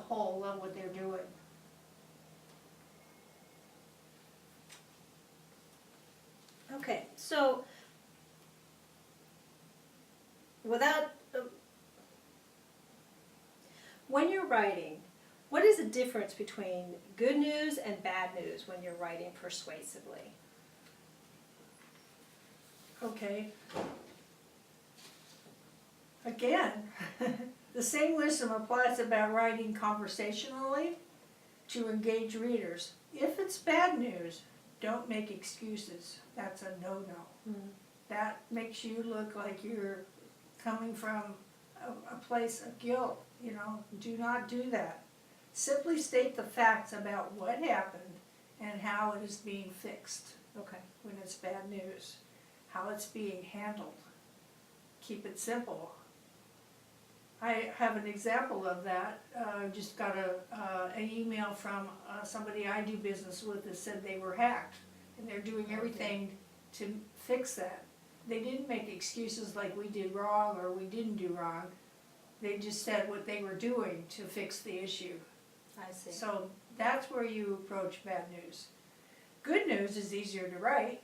whole love what they're doing. Okay, so without, when you're writing, what is the difference between good news and bad news when you're writing persuasively? Okay. Again, the same wisdom applies about writing conversationally to engage readers. If it's bad news, don't make excuses. That's a no-no. Mm. That makes you look like you're coming from a place of guilt. You know, do not do that. Simply state the facts about what happened and how it is being fixed Okay. when it's bad news, how it's being handled. Keep it simple. I have an example of that. I just got an email from somebody I do business with that said they were hacked, and they're doing everything to fix that. They didn't make excuses like we did wrong or we didn't do wrong. They just said what they were doing to fix the issue. I see. So that's where you approach bad news. Good news is easier to write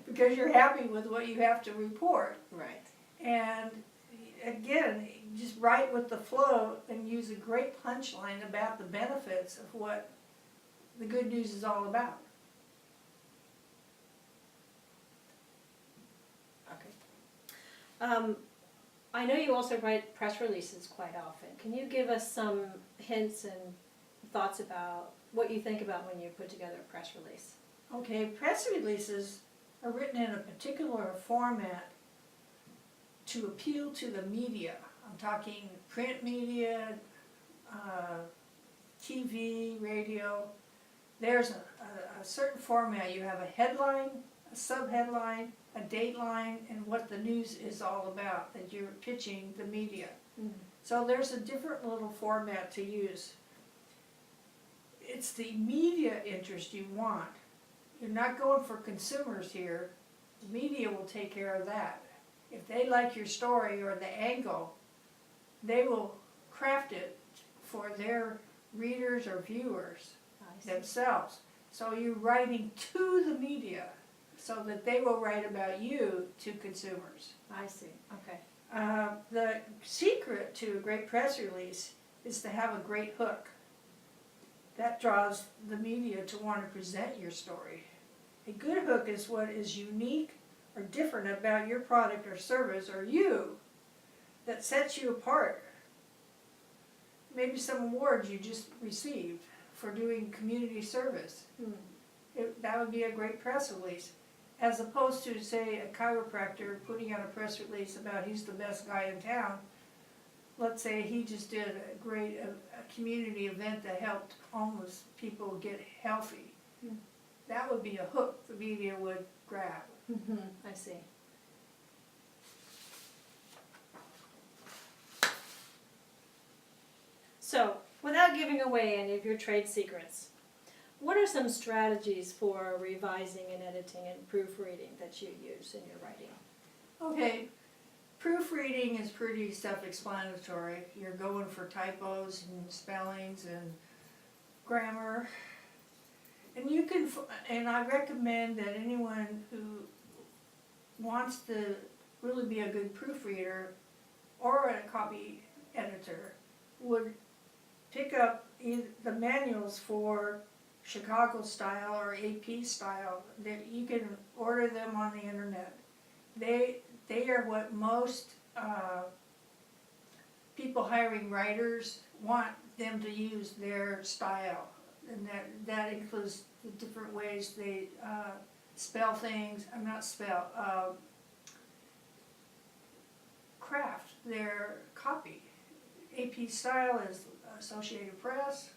because you're happy with what you have to report. Right. And again, just write with the flow and use a great punchline about the benefits of what the good news is all about. Okay. I know you also write press releases quite often. Can you give us some hints and thoughts about what you think about when you put together a press release? Okay, press releases are written in a particular format to appeal to the media. I'm talking print media, TV, radio. There's a certain format. You have a headline, a subheadline, a dateline, and what the news is all about that you're pitching the media. Mm-hmm. So there's a different little format to use. It's the media interest you want. You're not going for consumers here. The media will take care of that. If they like your story or the angle, they will craft it for their readers or viewers themselves. So you're writing to the media so that they will write about you to consumers. I see. Okay. The secret to a great press release is to have a great hook. That draws the media to want to present your story. A good hook is what is unique or different about your product or service or you that sets you apart. Maybe some awards you just received for doing community service. That would be a great press release. As opposed to, say, a chiropractor putting out a press release about he's the best guy in town. Let's say he just did a great a community event that helped homeless people get healthy. That would be a hook the media would grab. Mm-hmm. I see. So, without giving away any of your trade secrets, what are some strategies for revising and editing and proofreading that you use in your writing? Okay, proofreading is pretty self-explanatory. You're going for typos and spellings and grammar. And you can, and I recommend that anyone who wants to really be a good proofreader or a copy editor would pick up the manuals for Chicago style or AP style. That you can order them on the internet. They are what most people hiring writers want them to use their style, and that includes the different ways they spell things. Craft their copy. AP style is Associated Press.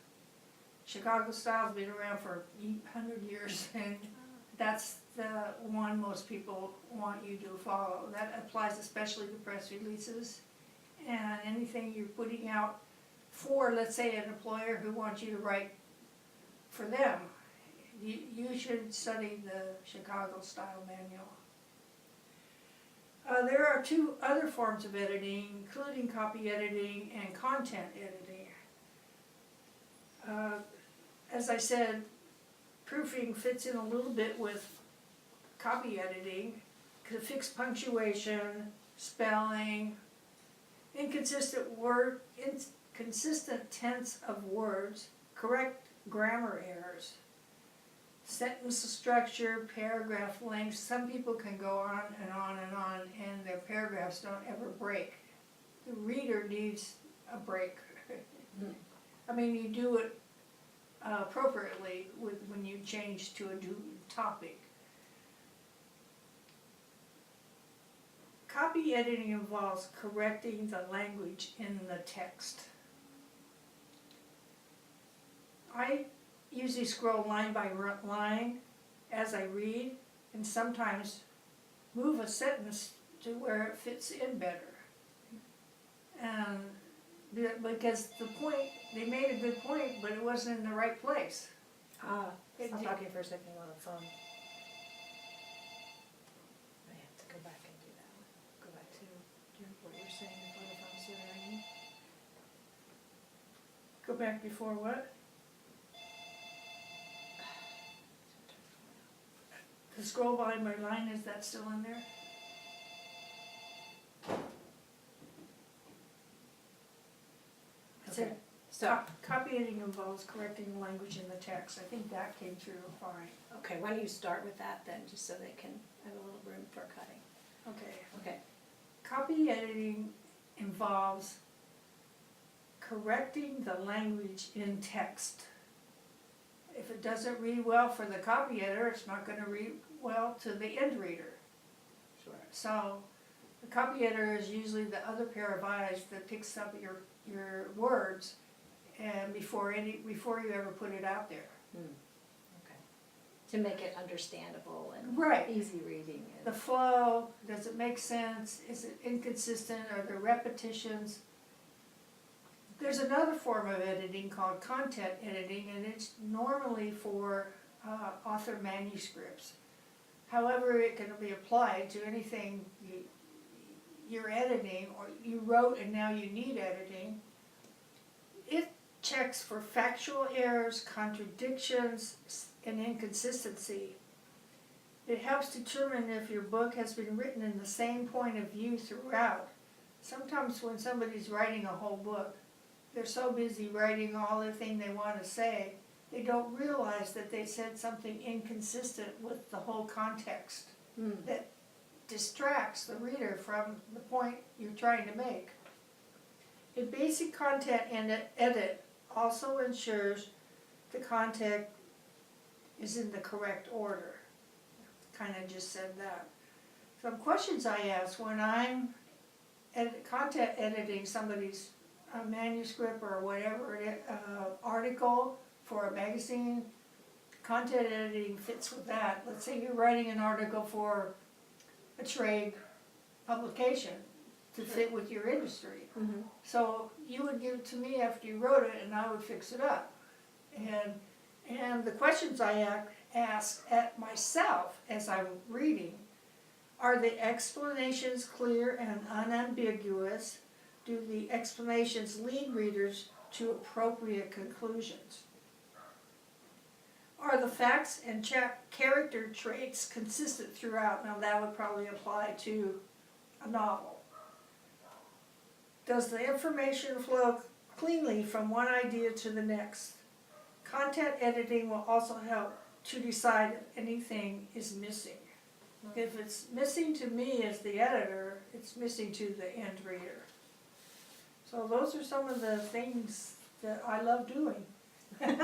Chicago style's been around for 800 years, and that's the one most people want you to follow. That applies especially to press releases and anything you're putting out for, let's say, an employer who wants you to write for them. You should study the Chicago style manual. There are two other forms of editing, including copy editing and content editing. as I said, proofing fits in a little bit with copy editing, could fix punctuation, spelling, inconsistent tense of words, correct grammar errors, sentence structure, paragraph length. Some people can go on and on and on, and their paragraphs don't ever break. The reader needs a break. I mean, you do it appropriately when you change to a new topic. Copy editing involves correcting the language in the text. I usually scroll line by line as I read, and sometimes move a sentence to where it fits in better. Because the point, they made a good point, but it wasn't in the right place. Stop talking for a second on the phone. I have to go back and do that. Go back to what you were saying before the phone started ringing. Go back before what? The scroll line by line, is that still in there? Okay. So, Copy editing involves correcting the language in the text. I think that came through fine. okay, why don't you start with that then, just so they can have a little room for cutting. Okay. Okay. Copy editing involves correcting the language in text. If it doesn't read well for the copy editor, it's not going to read well to the end reader. Sure. So the copy editor is usually the other pair of eyes that picks up your words and before you ever put it out there. Okay. To make it understandable and Right. easy reading. The flow, does it make sense? Is it inconsistent? Are there repetitions? There's another form of editing called content editing, and it's normally for author manuscripts. However, it can be applied to anything you're editing or you wrote and now you need editing. It checks for factual errors, contradictions, and inconsistency. It helps determine if your book has been written in the same point of view throughout. Sometimes when somebody's writing a whole book, they're so busy writing all the thing they want to say, they don't realize that they said something inconsistent with the whole context that distracts the reader from the point you're trying to make. A basic content edit also ensures the content is in the correct order. Kind of just said that. Some questions I ask when I'm content editing somebody's manuscript or whatever article for a magazine, content editing fits with that. Let's say you're writing an article for a trade publication to fit with your industry. Mm-hmm. So you would give it to me after you wrote it and I would fix it up. And the questions I ask at myself as I'm reading, are the explanations clear and unambiguous? Do the explanations lead readers to appropriate conclusions? Are the facts and character traits consistent throughout? Now that would probably apply to a novel. Does the information flow cleanly from one idea to the next? Content editing will also help to decide if anything is missing. If it's missing to me as the editor, it's missing to the end reader. So those are some of the things that I love doing. I'm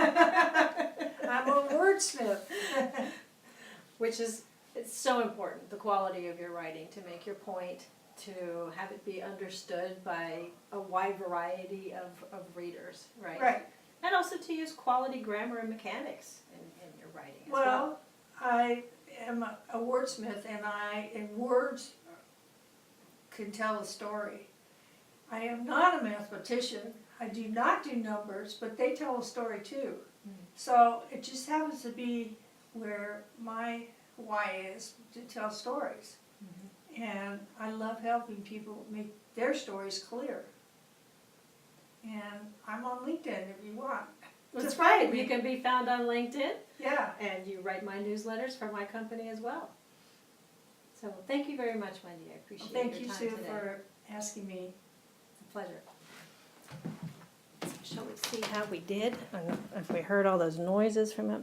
a wordsmith. Which is, it's so important, the quality of your writing, to make your point, to have it be understood by a wide variety of readers, right? Right. And also to use quality grammar and mechanics in your writing as well. Well, I am a wordsmith, and words can tell a story. I am not a mathematician. I do not do numbers, but they tell a story too. So it just happens to be where my why is to tell stories. And I love helping people make their stories clear. And I'm on LinkedIn if you want. That's find right. me. You can be found on LinkedIn, Yeah. and you write my newsletters for my company as well. So thank you very much, Wendy. I appreciate Thank you, your time Sue, today. for asking me. It's a pleasure. So shall we see how we did? If we heard all those noises from up